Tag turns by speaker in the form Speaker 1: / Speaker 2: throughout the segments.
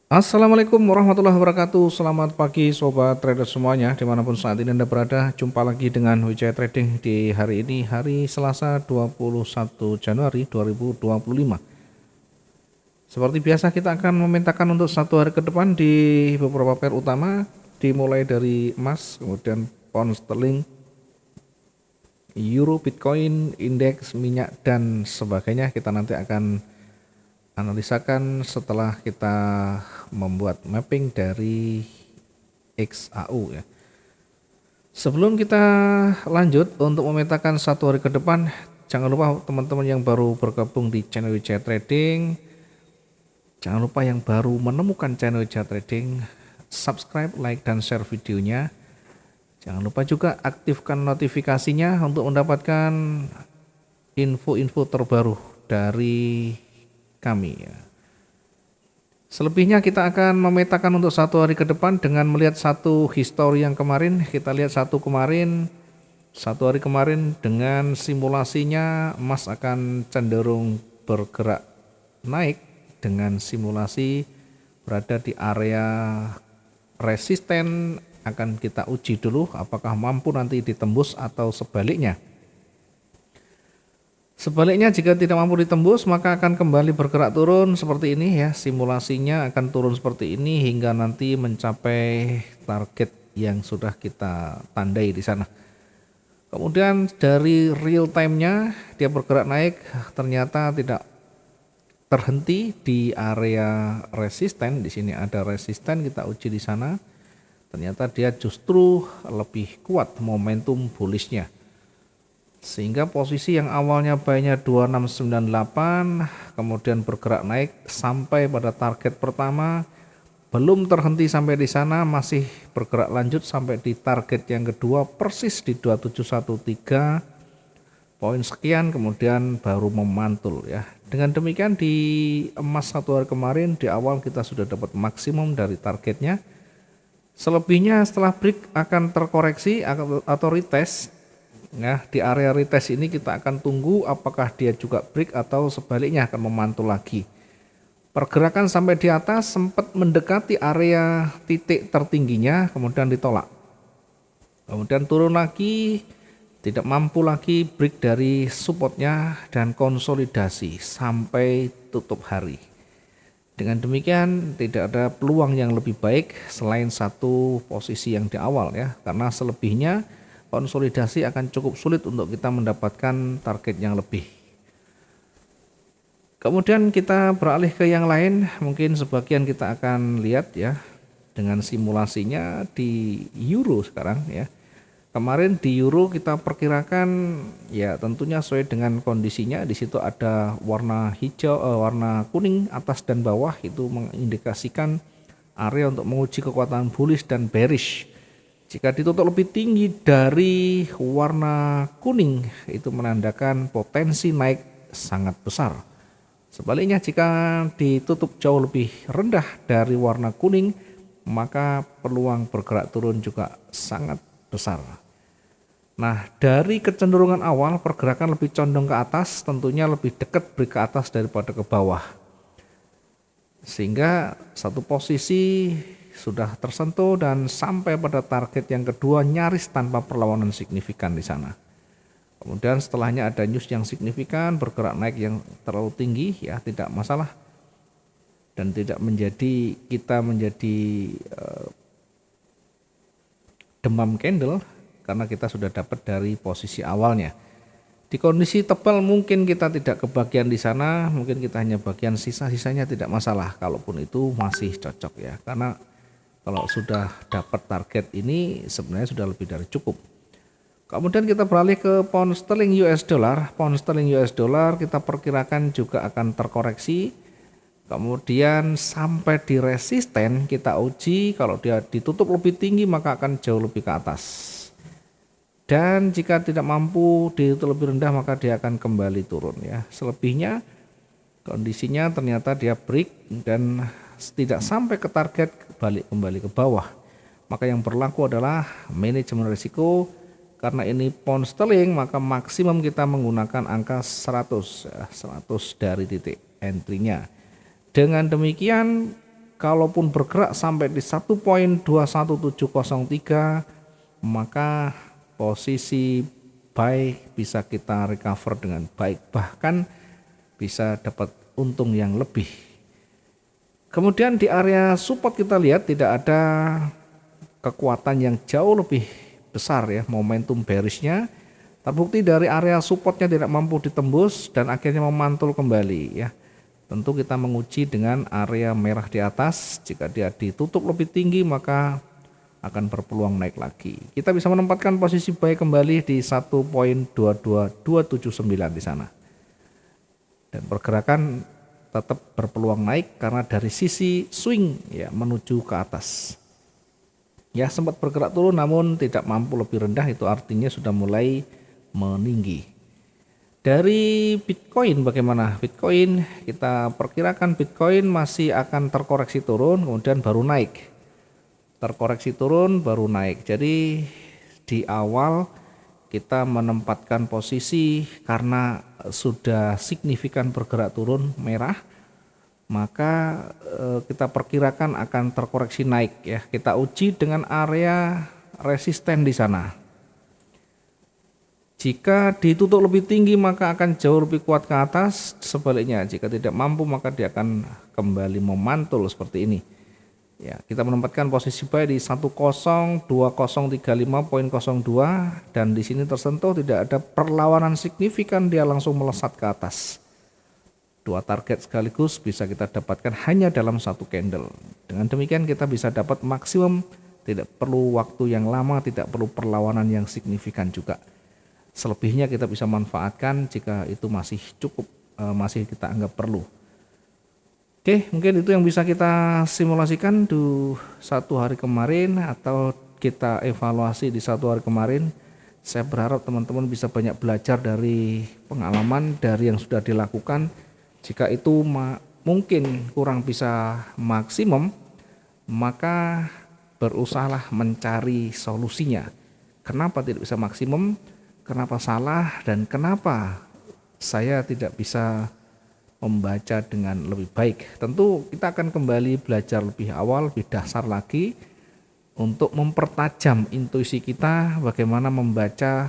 Speaker 1: Assalamualaikum warahmatullahi wabarakatuh. Selamat pagi sobat trader semuanya dimanapun saat ini Anda berada. Jumpa lagi dengan Wijaya Trading di hari ini, hari Selasa 21 Januari 2025. Seperti biasa kita akan memetakan untuk satu hari ke depan di beberapa pair utama, dimulai dari emas, kemudian pound sterling, euro, bitcoin, indeks minyak dan sebagainya. Kita nanti akan analisakan setelah kita membuat mapping dari XAU ya. Sebelum kita lanjut untuk memetakan satu hari ke depan, jangan lupa teman-teman yang baru bergabung di channel Wijaya Trading, jangan lupa yang baru menemukan channel Wijaya Trading, subscribe, like, dan share videonya. Jangan lupa juga aktifkan notifikasinya untuk mendapatkan info-info terbaru dari kami ya. Selebihnya kita akan memetakan untuk satu hari ke depan dengan melihat satu histori yang kemarin. Kita lihat satu hari kemarin dengan simulasinya emas akan cenderung bergerak naik dengan simulasi berada di area resisten. Akan kita uji dulu apakah mampu nanti ditembus atau sebaliknya. Sebaliknya jika tidak mampu ditembus maka akan kembali bergerak turun seperti ini ya. Simulasinya akan turun seperti ini hingga nanti mencapai target yang sudah kita tandai di sana. Kemudian dari real time-nya dia bergerak naik, ternyata tidak terhenti di area resisten. Di sini ada resisten, kita uji di sana. Ternyata dia justru lebih kuat momentum bullish-nya. Sehingga posisi yang awalnya buy-nya 2698 kemudian bergerak naik sampai pada target pertama, belum terhenti sampai di sana, masih bergerak lanjut sampai di target yang kedua persis di 2713 poin sekian, kemudian baru memantul ya. Dengan demikian di emas satu hari kemarin di awal kita sudah dapat maksimum dari targetnya. Selebihnya setelah break akan terkoreksi atau retest. Nah, di area retest ini kita akan tunggu apakah dia juga break atau sebaliknya akan memantul lagi. Pergerakan sampai di atas sempat mendekati area titik tertingginya, kemudian ditolak. Kemudian turun lagi, tidak mampu lagi break dari supportnya dan konsolidasi sampai tutup hari. Dengan demikian tidak ada peluang yang lebih baik selain satu posisi yang di awal ya, karena selebihnya konsolidasi akan cukup sulit untuk kita mendapatkan target yang lebih. Kemudian kita beralih ke yang lain, mungkin sebagian kita akan lihat ya dengan simulasinya di euro sekarang ya. Kemarin di euro kita perkirakan ya tentunya sesuai dengan kondisinya, di situ ada warna hijau, warna kuning atas dan bawah, itu mengindikasikan area untuk menguji kekuatan bullish dan bearish. Jika ditutup lebih tinggi dari warna kuning, itu menandakan potensi naik sangat besar. Sebaliknya jika ditutup jauh lebih rendah dari warna kuning, maka peluang bergerak turun juga sangat besar. Nah, dari kecenderungan awal pergerakan lebih condong ke atas, tentunya lebih dekat break ke atas daripada ke bawah. Sehingga satu posisi sudah tersentuh dan sampai pada target yang kedua nyaris tanpa perlawanan signifikan di sana. Kemudian setelahnya ada news yang signifikan, bergerak naik yang terlalu tinggi ya, tidak masalah dan tidak menjadi kita menjadi demam candle karena kita sudah dapat dari posisi awalnya. Di kondisi tebal mungkin kita tidak kebagian di sana, mungkin kita hanya bagian sisa-sisanya, tidak masalah, kalaupun itu masih cocok ya, karena kalau sudah dapat target ini sebenarnya sudah lebih dari cukup. Kemudian kita beralih ke pound sterling US dollar. Pound sterling US dollar kita perkirakan juga akan terkoreksi. Kemudian sampai di resisten kita uji, kalau dia ditutup lebih tinggi maka akan jauh lebih ke atas. Dan jika tidak mampu ditutup lebih rendah maka dia akan kembali turun ya. Selebihnya kondisinya ternyata dia break dan tidak sampai ke target, balik kembali ke bawah. Maka yang berlaku adalah manajemen risiko. Karena ini pound sterling maka maksimum kita menggunakan angka 100 ya, 100 dari titik entry-nya. Dengan demikian kalaupun bergerak sampai di 1.21703, maka posisi buy bisa kita recover dengan baik, bahkan bisa dapat untung yang lebih. Kemudian di area support kita lihat tidak ada kekuatan yang jauh lebih besar ya, momentum bearishnya terbukti dari area supportnya tidak mampu ditembus dan akhirnya memantul kembali ya. Tentu kita menguji dengan area merah di atas, jika dia ditutup lebih tinggi maka akan berpeluang naik lagi. Kita bisa menempatkan posisi buy kembali di 1.22279 di sana. Dan pergerakan tetap berpeluang naik karena dari sisi swing ya menuju ke atas. Ya sempat bergerak turun namun tidak mampu lebih rendah, itu artinya sudah mulai meninggi. Dari Bitcoin bagaimana? Bitcoin kita perkirakan Bitcoin masih akan terkoreksi turun kemudian baru naik. Terkoreksi turun baru naik. Jadi di awal kita menempatkan posisi karena sudah signifikan bergerak turun merah, maka kita perkirakan akan terkoreksi naik ya. Kita uji dengan area resisten di sana. Jika ditutup lebih tinggi maka akan jauh lebih kuat ke atas, sebaliknya jika tidak mampu maka dia akan kembali memantul seperti ini. Ya, kita menempatkan posisi buy di 1.2035.02 dan di sini tersentuh tidak ada perlawanan signifikan, dia langsung melesat ke atas. Dua target sekaligus bisa kita dapatkan hanya dalam satu candle. Dengan demikian kita bisa dapat maksimum, tidak perlu waktu yang lama, tidak perlu perlawanan yang signifikan juga. Selebihnya kita bisa manfaatkan jika itu masih cukup, masih kita anggap perlu. Oke, mungkin itu yang bisa kita simulasikan di satu hari kemarin atau kita evaluasi di satu hari kemarin. Saya berharap teman-teman bisa banyak belajar dari pengalaman dari yang sudah dilakukan. Jika itu mungkin kurang bisa maksimum, maka berusahalah mencari solusinya. Kenapa tidak bisa maksimum? Kenapa salah? Dan kenapa saya tidak bisa membaca dengan lebih baik? Tentu kita akan kembali belajar lebih awal, lebih dasar lagi untuk mempertajam intuisi kita bagaimana membaca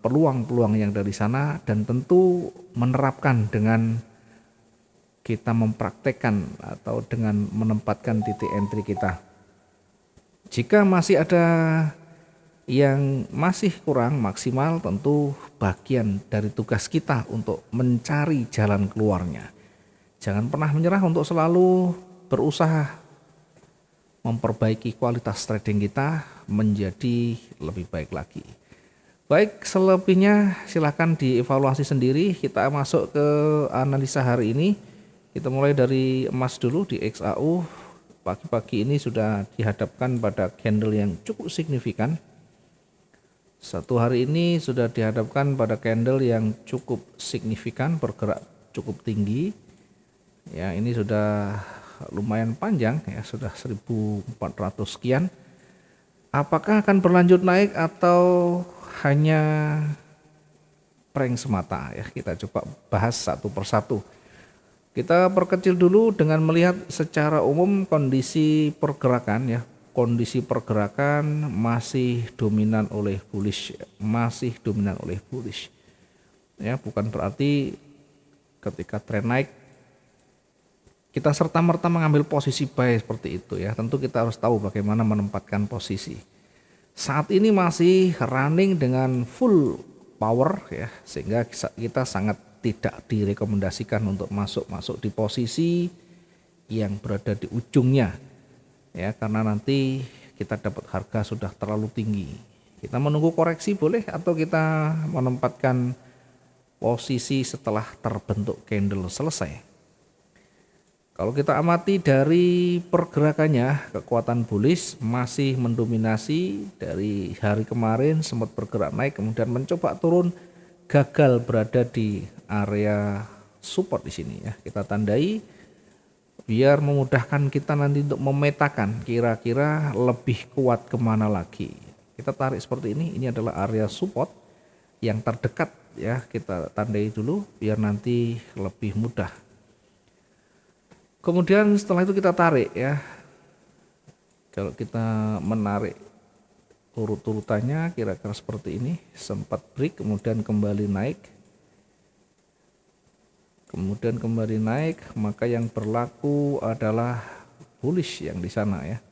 Speaker 1: peluang-peluang yang dari sana, dan tentu menerapkan dengan kita mempraktekkan atau dengan menempatkan titik entry kita. Jika masih ada yang masih kurang maksimal, tentu bagian dari tugas kita untuk mencari jalan keluarnya. Jangan pernah menyerah untuk selalu berusaha memperbaiki kualitas trading kita menjadi lebih baik lagi. Baik, selebihnya silahkan dievaluasi sendiri. Kita masuk ke analisa hari ini. Kita mulai dari emas dulu di XAU. Pagi-pagi ini sudah dihadapkan pada candle yang cukup signifikan. Satu hari ini sudah dihadapkan pada candle yang cukup signifikan, bergerak cukup tinggi. Ya, ini sudah lumayan panjang ya, sudah 1400 sekian. Apakah akan berlanjut naik atau hanya prank semata ya? Kita coba bahas satu persatu. Kita perkecil dulu dengan melihat secara umum kondisi pergerakan ya. Kondisi pergerakan masih dominan oleh bullish, ya, bukan berarti ketika tren naik kita serta-merta mengambil posisi buy seperti itu ya. Tentu kita harus tahu bagaimana menempatkan posisi. Saat ini masih running dengan full power ya, sehingga kita sangat tidak direkomendasikan untuk masuk di posisi yang berada di ujungnya ya, karena nanti kita dapat harga sudah terlalu tinggi. Kita menunggu koreksi boleh, atau kita menempatkan posisi setelah terbentuk candle selesai. Kalau kita amati dari pergerakannya, kekuatan bullish masih mendominasi. Dari hari kemarin sempat bergerak naik kemudian mencoba turun, gagal berada di area support di sini ya. Kita tandai biar memudahkan kita nanti untuk memetakan kira-kira lebih kuat kemana lagi. Kita tarik seperti ini adalah area support yang terdekat ya, kita tandai dulu biar nanti lebih mudah. Kemudian setelah itu kita tarik ya. Kalau kita menarik urut-urutannya kira-kira seperti ini, sempat break kemudian kembali naik. Kemudian kembali naik, maka yang berlaku adalah bullish yang di sana ya.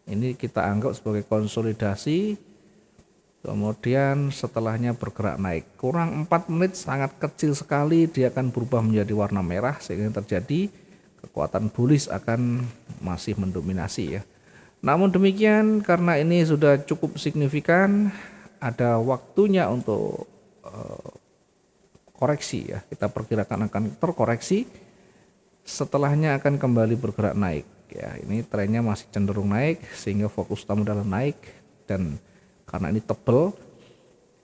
Speaker 1: Ini kita anggap sebagai konsolidasi. Kemudian setelahnya bergerak naik. Kurang 4 menit sangat kecil sekali dia akan berubah menjadi warna merah sehingga terjadi kekuatan bullish akan masih mendominasi ya. Namun demikian karena ini sudah cukup signifikan, ada waktunya untuk koreksi ya. Kita perkirakan akan terkoreksi, setelahnya akan kembali bergerak naik ya. Ini trennya masih cenderung naik sehingga fokus utama adalah naik, dan karena ini tebal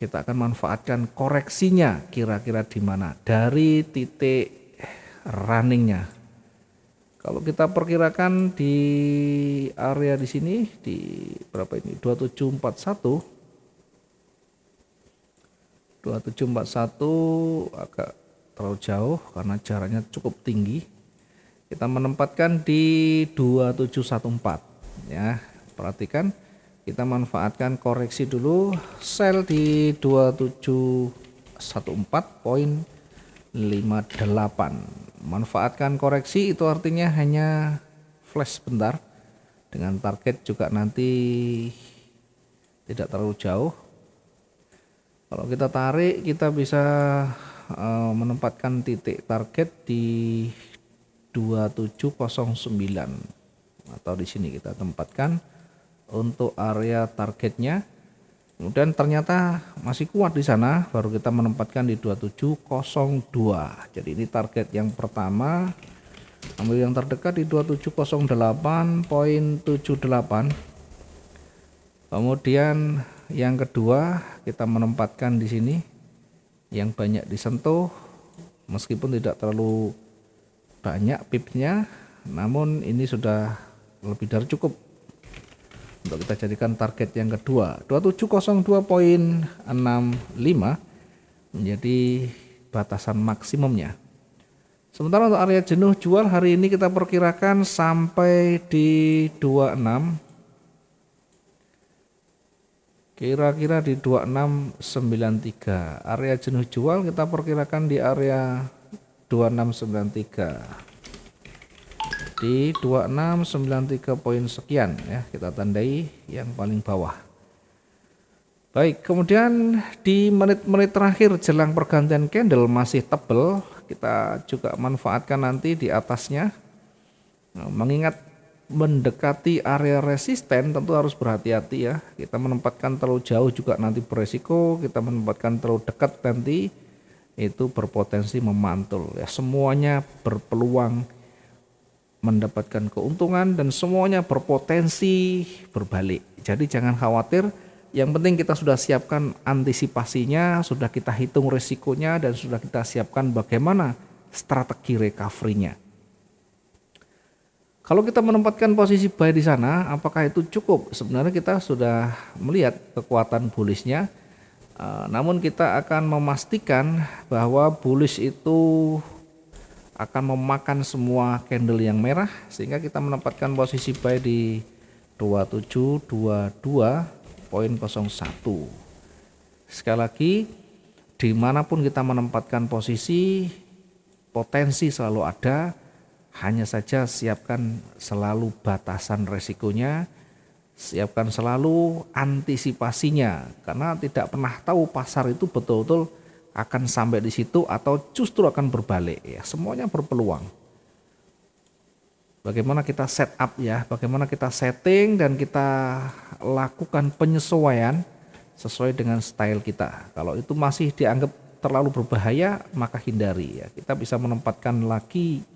Speaker 1: kita akan manfaatkan koreksinya kira-kira di mana dari titik runningnya. Kalau kita perkirakan di area di sini di berapa ini 2741 agak terlalu jauh karena jaraknya cukup tinggi. Kita menempatkan di 2714 ya. Perhatikan kita manfaatkan koreksi dulu, sell di 2714.58. Manfaatkan koreksi itu artinya hanya flash bentar, dengan target juga nanti tidak terlalu jauh. Kalau kita tarik kita bisa menempatkan titik target di 2709 atau di sini kita tempatkan untuk area targetnya. Kemudian ternyata masih kuat di sana, baru kita menempatkan di 2702. Jadi ini target yang pertama, ambil yang terdekat di 2708.78. Kemudian yang kedua kita menempatkan di sini yang banyak disentuh, meskipun tidak terlalu banyak pipsnya, namun ini sudah lebih dari cukup untuk kita jadikan target yang kedua. 2702.65 menjadi batasan maksimumnya. Sementara untuk area jenuh jual hari ini kita perkirakan sampai di 26, kira-kira di 2693. Area jenuh jual kita perkirakan di area 2693, di 2693 poin sekian ya, kita tandai yang paling bawah. Baik, kemudian di menit-menit terakhir jelang pergantian candle masih tebal, kita juga manfaatkan nanti di atasnya. Nah, mengingat mendekati area resisten tentu harus berhati-hati ya. Kita menempatkan terlalu jauh juga nanti beresiko, kita menempatkan terlalu dekat nanti itu berpotensi memantul ya. Semuanya berpeluang mendapatkan keuntungan dan semuanya berpotensi berbalik. Jadi jangan khawatir, yang penting kita sudah siapkan antisipasinya, sudah kita hitung risikonya, dan sudah kita siapkan bagaimana strategi recovery-nya. Kalau kita menempatkan posisi buy di sana, apakah itu cukup? Sebenarnya kita sudah melihat kekuatan bullish-nya, namun kita akan memastikan bahwa bullish itu akan memakan semua candle yang merah, sehingga kita menempatkan posisi buy di 2722.01. Sekali lagi, dimanapun kita menempatkan posisi, potensi selalu ada, hanya saja siapkan selalu batasan resikonya, siapkan selalu antisipasinya, karena tidak pernah tahu pasar itu betul-betul akan sampai di situ atau justru akan berbalik ya. Semuanya berpeluang. Bagaimana kita setup ya, bagaimana kita setting dan kita lakukan penyesuaian sesuai dengan style kita. Kalau itu masih dianggap terlalu berbahaya, maka hindari ya. Kita bisa menempatkan lagi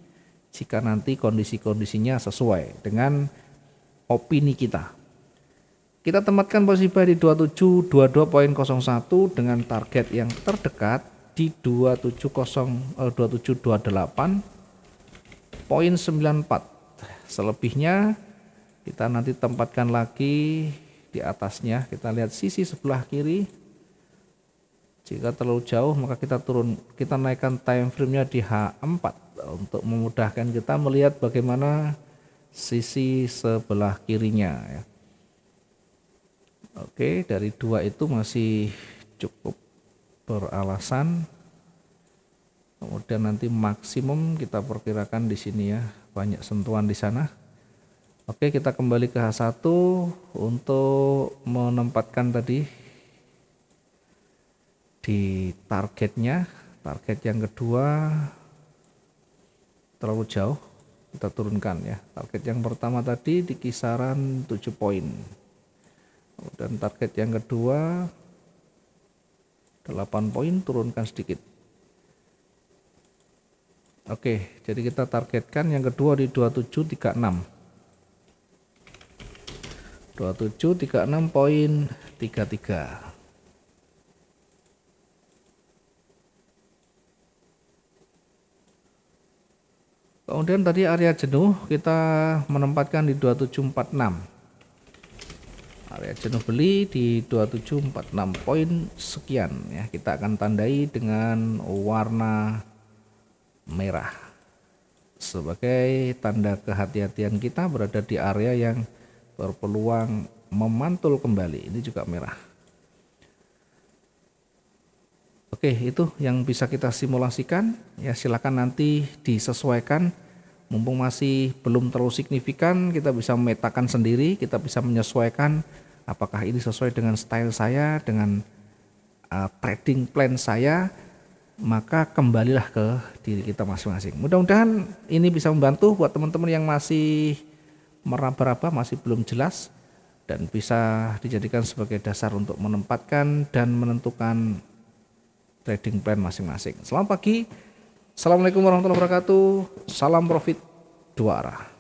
Speaker 1: jika nanti kondisi-kondisinya sesuai dengan opini kita. Kita tempatkan posisi buy di 2722.01 dengan target yang terdekat di 2728.94. Selebihnya kita nanti tempatkan lagi di atasnya. Kita lihat sisi sebelah kiri. Jika terlalu jauh maka kita naikkan time frame-nya di H4. untuk memudahkan kita melihat bagaimana sisi sebelah kirinya ya. Oke, dari 2 itu masih cukup beralasan. Kemudian nanti maksimum kita perkirakan di sini ya, banyak sentuhan di sana. Oke, kita kembali ke H1 untuk menempatkan tadi di targetnya. Target yang kedua terlalu jauh, kita turunkan ya. Target yang pertama tadi di kisaran 7 poin. Dan target yang kedua 8 poin, turunkan sedikit. Oke, jadi kita targetkan yang kedua di 2736. 2736.33. Kemudian tadi area jenuh kita menempatkan di 2746. Area jenuh beli di 2746 poin sekian ya. Kita akan tandai dengan warna merah sebagai tanda kehati-hatian kita berada di area yang berpeluang memantul kembali. Ini juga merah. Oke, itu yang bisa kita simulasikan ya. Silakan nanti disesuaikan, mumpung masih belum terlalu signifikan, kita bisa memetakan sendiri, kita bisa menyesuaikan apakah ini sesuai dengan style saya, dengan trading plan saya, maka kembalilah ke diri kita masing-masing. Mudah-mudahan ini bisa membantu buat teman-teman yang masih meraba-raba, masih belum jelas, dan bisa dijadikan sebagai dasar untuk menempatkan dan menentukan trading plan masing-masing. Selamat pagi. Assalamualaikum warahmatullahi wabarakatuh. Salam profit 2 arah.